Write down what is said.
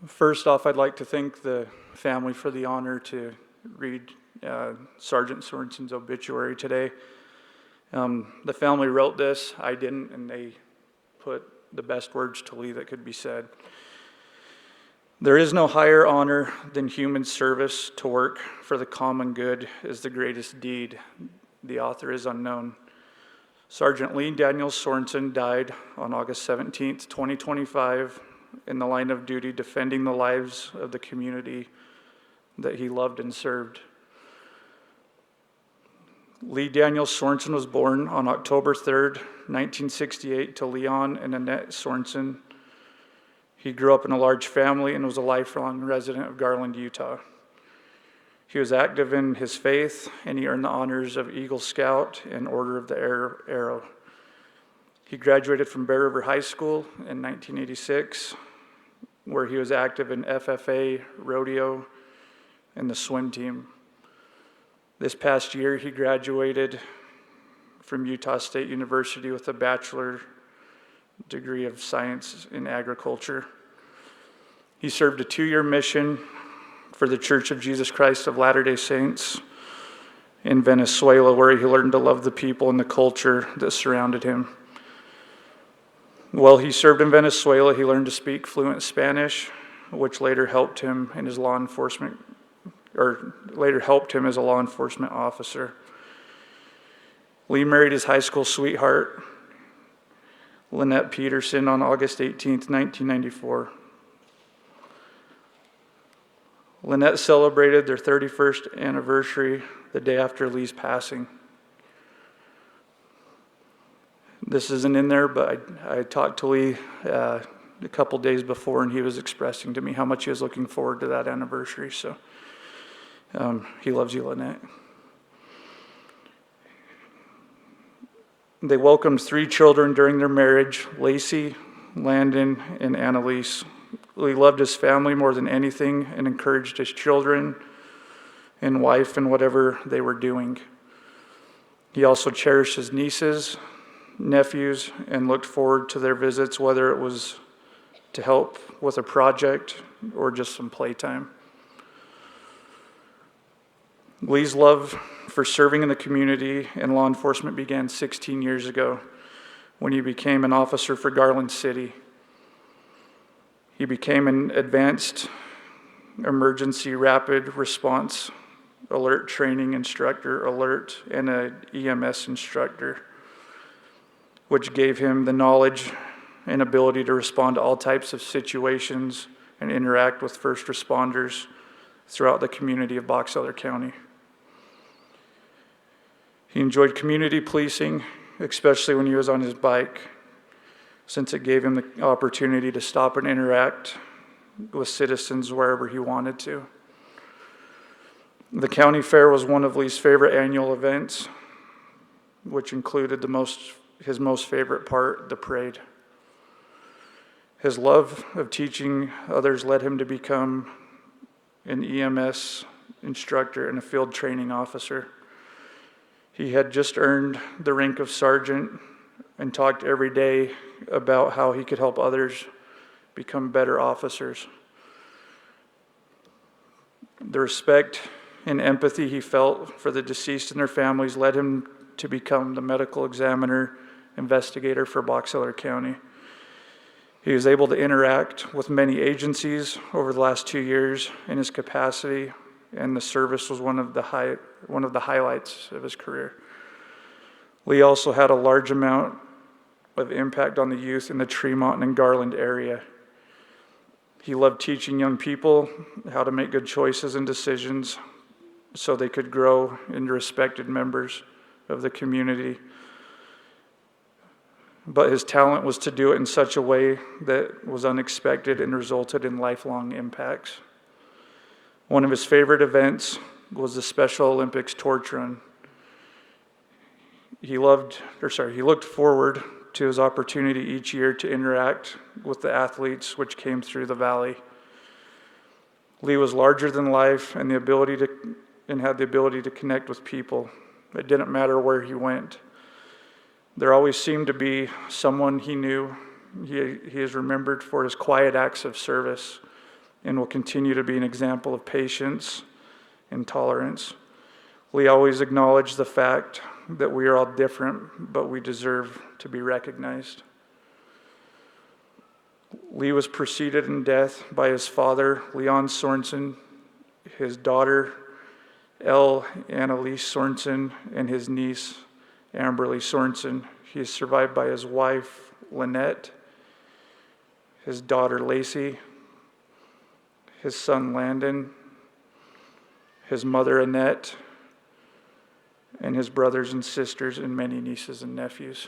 First off, I'd like to thank the family for the honor to read Sergeant Sorensen's obituary today. The family wrote this, I didn't, and they put the best words to Lee that could be said. There is no higher honor than human service. To work for the common good is the greatest deed. The author is unknown. Sergeant Lee Daniel Sorensen died on August 17th, 2025, in the line of duty defending the lives of the community that he loved and served. Lee Daniel Sorensen was born on October 3rd, 1968 to Leon and Annette Sorensen. He grew up in a large family and was a lifelong resident of Garland, Utah. He was active in his faith, and he earned the honors of Eagle Scout and Order of the Arrow. He graduated from Bear River High School in 1986, where he was active in FFA, rodeo, and the swim team. This past year, he graduated from Utah State University with a bachelor degree of science in agriculture. He served a 2-year mission for the Church of Jesus Christ of Latter-day Saints in Venezuela, where he learned to love the people and the culture that surrounded him. While he served in Venezuela, he learned to speak fluent Spanish, which later helped him in his law enforcement, or later helped him as a law enforcement officer. Lee married his high school sweetheart, Lynette Peterson, on August 18th, 1994. Lynette celebrated their 31st anniversary the day after Lee's passing. This isn't in there, but I talked to Lee a couple days before, and he was expressing to me how much he was looking forward to that anniversary. So he loves you, Lynette. They welcomed 3 children during their marriage: Lacey, Landon, and Annalise. Lee loved his family more than anything and encouraged his children and wife in whatever they were doing. He also cherished his nieces, nephews, and looked forward to their visits, whether it was to help with a project or just some playtime. Lee's love for serving in the community and law enforcement began 16 years ago when he became an officer for Garland City. He became an advanced emergency rapid response alert training instructor, and an EMS instructor, which gave him the knowledge and ability to respond to all types of situations and interact with first responders throughout the community of Box Elder County. He enjoyed community policing, especially when he was on his bike, since it gave him the opportunity to stop and interact with citizens wherever he wanted to. The county fair was one of Lee's favorite annual events, which included his most favorite part, the parade. His love of teaching others led him to become an EMS instructor and a field training officer. He had just earned the rank of sergeant and talked every day about how he could help others become better officers. The respect and empathy he felt for the deceased and their families led him to become the medical examiner investigator for Box Elder County. He was able to interact with many agencies over the last 2 years in his capacity, and the service was one of the highlights of his career. Lee also had a large amount of impact on the youth in the Tremont and Garland area. He loved teaching young people how to make good choices and decisions so they could grow into respected members of the community. But his talent was to do it in such a way that was unexpected and resulted in lifelong impacts. One of his favorite events was the Special Olympics torch run. He looked forward to his opportunity each year to interact with the athletes which came through the valley. Lee was larger than life and had the ability to connect with people. It didn't matter where he went. There always seemed to be someone he knew. He is remembered for his quiet acts of service and will continue to be an example of patience and tolerance. Lee always acknowledged the fact that we are all different, but we deserve to be recognized. Lee was preceded in death by his father, Leon Sorensen, his daughter, Annalise Sorensen, and his niece, Amberly Sorensen. He is survived by his wife, Lynette, his daughter, Lacey, his son, Landon, his mother, Annette, and his brothers and sisters, and many nieces and nephews.